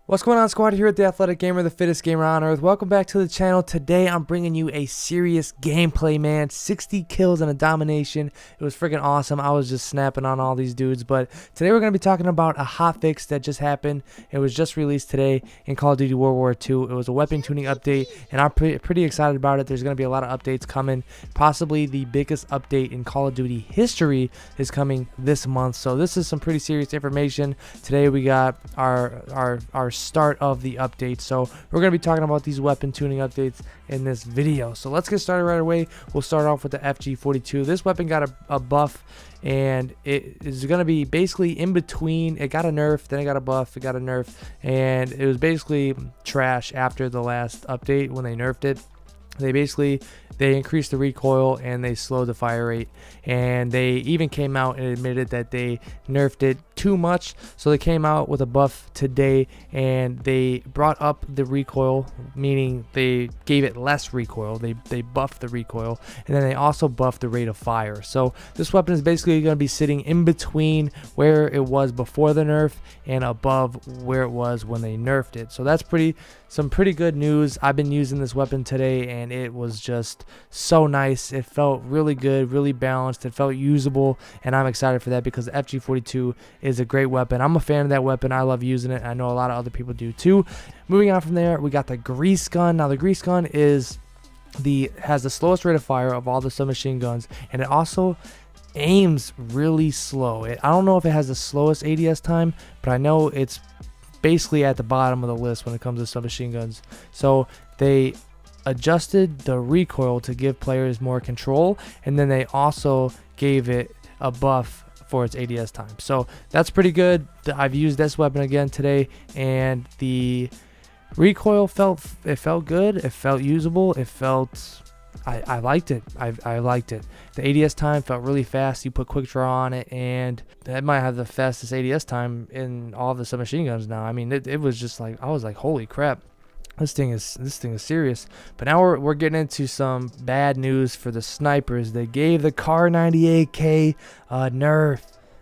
What's going on, squad? Here at the Athletic Gamer, the fittest gamer on earth. Welcome back to the channel. Today I'm bringing you a serious gameplay, man. 60 kills and a domination. It was freaking awesome. I was just snapping on all these dudes. But today we're going to be talking about a hotfix that just happened. It was just released today in Call of Duty World War II. It was a weapon tuning update, and I'm pretty excited about it. There's going to be a lot of updates coming. Possibly the biggest update in Call of Duty history is coming this month. So this is some pretty serious information. Today we got our start of the update, so we're going to be talking about these weapon tuning updates in this video. So let's get started right away. We'll start off with the FG42. This weapon got a buff, and it is going to be basically in between. It got a nerf, then it got a buff, it got a nerf, and it was basically trash after the last update when they nerfed it. They increased the recoil and they slowed the fire rate, and they even came out and admitted that they nerfed it too much. So they came out with a buff today and they brought up the recoil, meaning they gave it less recoil. They buffed the recoil, and then they also buffed the rate of fire. So this weapon is basically going to be sitting in between where it was before the nerf and above where it was when they nerfed it. So that's some pretty good news. I've been using this weapon today and it was just so nice. It felt really good, really balanced. It felt usable, and I'm excited for that because the FG42 is a great weapon. I'm a fan of that weapon. I love using it. I know a lot of other people do too. Moving on from there, we got the grease gun. Now the grease gun has the slowest rate of fire of all the submachine guns, and it also aims really slow. I don't know if it has the slowest ADS time, but I know it's basically at the bottom of the list when it comes to submachine guns. So they adjusted the recoil to give players more control, and then they also gave it a buff for its ADS time. So that's pretty good. I've used this weapon again today, and the recoil felt good. It felt usable. I liked it. I liked it. The ADS time felt really fast. You put quick draw on it, and that might have the fastest ADS time in all of the submachine guns now. I mean, it was just like, I was like, holy crap. This thing is serious. But now we're getting into some bad news for the snipers. They gave the Kar98k NERF.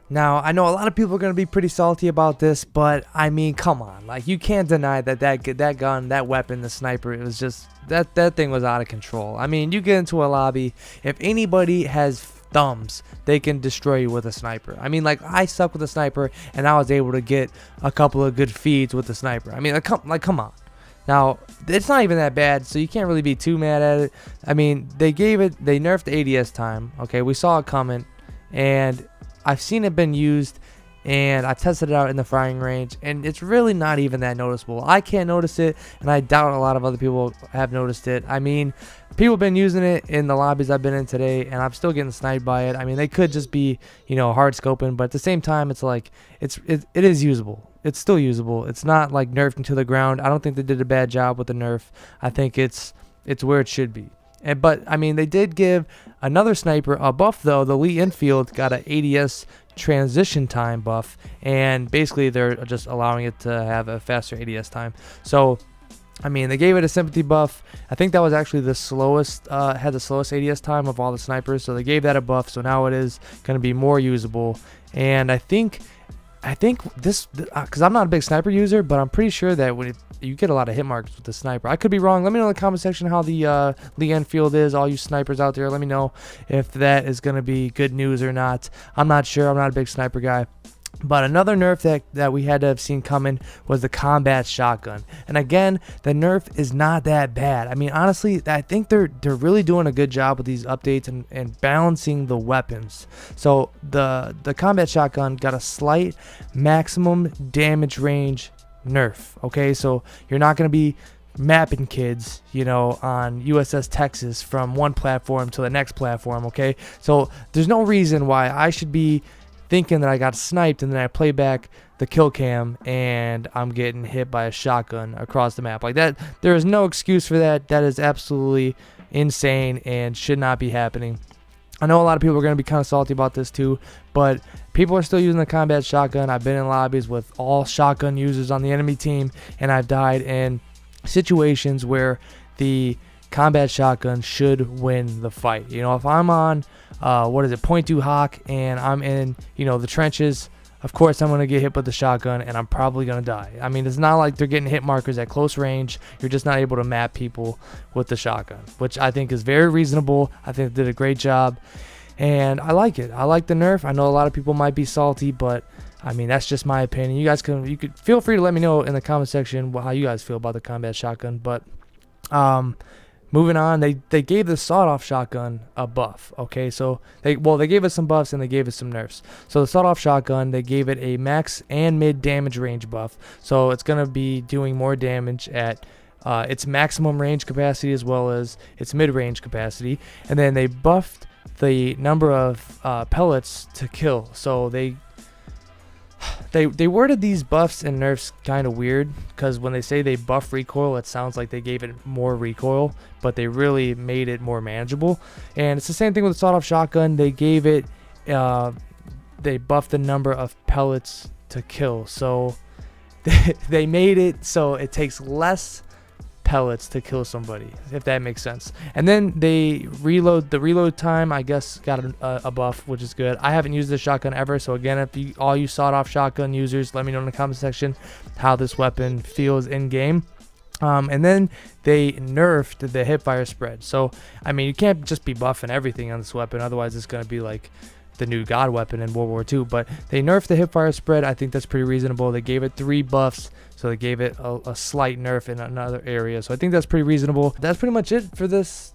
Now, I know a lot of people are going to be pretty salty about this, but I mean, come on. Like, you can't deny that gun, that weapon, the sniper, it was just, that thing was out of control. I mean, you get into a lobby, if anybody has thumbs, they can destroy you with a sniper. I mean, like, I suck with a sniper, and I was able to get a couple of good feeds with the sniper. I mean, come on. Now, it's not even that bad, so you can't really be too mad at it. I mean, they nerfed the ADS time. Okay, we saw it coming, and I've seen it been used, and I tested it out in the firing range, and it's really not even that noticeable. I can't notice it, and I doubt a lot of other people have noticed it. I mean, people have been using it in the lobbies I've been in today, and I'm still getting sniped by it. I mean, they could just be, hard scoping, but at the same time, it's like, it is usable. It's still usable. It's not like nerfed into the ground. I don't think they did a bad job with the nerf. I think it's where it should be. But I mean, they did give another sniper a buff though. The Lee Infield got an ADS transition time buff, and basically they're just allowing it to have a faster ADS time. So I mean, they gave it a sympathy buff. I think that was actually the slowest, had the slowest ADS time of all the snipers. So they gave that a buff. So now it is going to be more usable. And I think this, because I'm not a big sniper user, but I'm pretty sure that when you get a lot of hit marks with the sniper. I could be wrong. Let me know in the comment section how the Lee Enfield is. All you snipers out there, let me know if that is going to be good news or not. I'm not sure. I'm not a big sniper guy. But another nerf that we had to have seen coming was the combat shotgun. And again, the nerf is not that bad. I mean, honestly, I think they're really doing a good job with these updates and balancing the weapons. So the combat shotgun got a slight maximum damage range nerf. Okay, so you're not going to be mapping kids, on USS Texas from one platform to the next platform. Okay, so there's no reason why I should be thinking that I got sniped and then I play back the kill cam and I'm getting hit by a shotgun across the map like that. There is no excuse for that. That is absolutely insane and should not be happening. I know a lot of people are going to be kind of salty about this too, but people are still using the combat shotgun. I've been in lobbies with all shotgun users on the enemy team, and I've died in situations where the combat shotgun should win the fight. If I'm on .2 Hawk and I'm in the trenches of course I'm going to get hit with the shotgun and I'm probably going to die. I mean, it's not like they're getting hit markers at close range. You're just not able to map people with the shotgun, which I think is very reasonable. I think they did a great job, and I like it. I like the nerf. I know a lot of people might be salty, but I mean, that's just my opinion. You guys could feel free to let me know in the comment section how you guys feel about the combat shotgun. But moving on, they gave the sawed-off shotgun a buff. Okay, so they gave us some buffs and they gave us some nerfs. So the sawed-off shotgun, they gave it a max and mid damage range buff. So it's gonna be doing more damage at its maximum range capacity as well as its mid-range capacity. And then they buffed the number of pellets to kill. So they worded these buffs and nerfs kind of weird, because when they say they buff recoil, it sounds like they gave it more recoil, but they really made it more manageable. And it's the same thing with the sawed-off shotgun. They gave it, they buffed the number of pellets to kill. So they made it so it takes less pellets to kill somebody, if that makes sense. And then the reload time, I guess, got a buff, which is good. I haven't used this shotgun ever, so again, if all you sawed-off shotgun users, let me know in the comment section how this weapon feels in game. And then they nerfed the hipfire spread. So I mean, you can't just be buffing everything on this weapon, otherwise it's going to be like the new god weapon in World War II. But they nerfed the hipfire spread. I think that's pretty reasonable. They gave it 3 buffs, so they gave it a slight nerf in another area. So I think that's pretty reasonable. That's pretty much it for this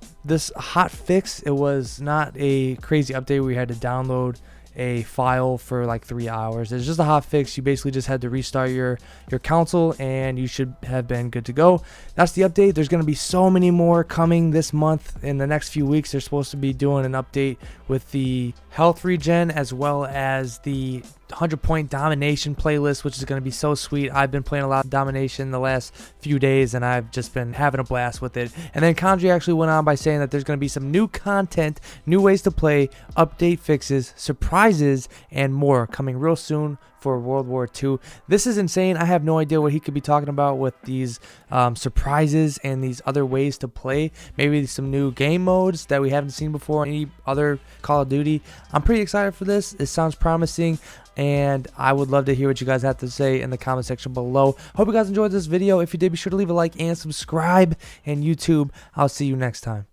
hot fix. It was not a crazy update where we had to download a file for like 3 hours. It's just a hot fix. You basically just had to restart your console and you should have been good to go. That's the update. There's going to be so many more coming this month. In the next few weeks, they're supposed to be doing an update with the health regen as well as the 100-point domination playlist, which is going to be so sweet. I've been playing a lot of domination the last few days and I've just been having a blast with it. And then Condrey actually went on by saying that there's going to be some new content, new ways to play, update fixes, surprises, and more coming real soon for World War II. This is insane. I have no idea what he could be talking about with these surprises and these other ways to play. Maybe some new game modes that we haven't seen before in any other Call of Duty. I'm pretty excited for this. It sounds promising, and I would love to hear what you guys have to say in the comment section below. Hope you guys enjoyed this video. If you did, be sure to leave a like and subscribe. And YouTube, I'll see you next time.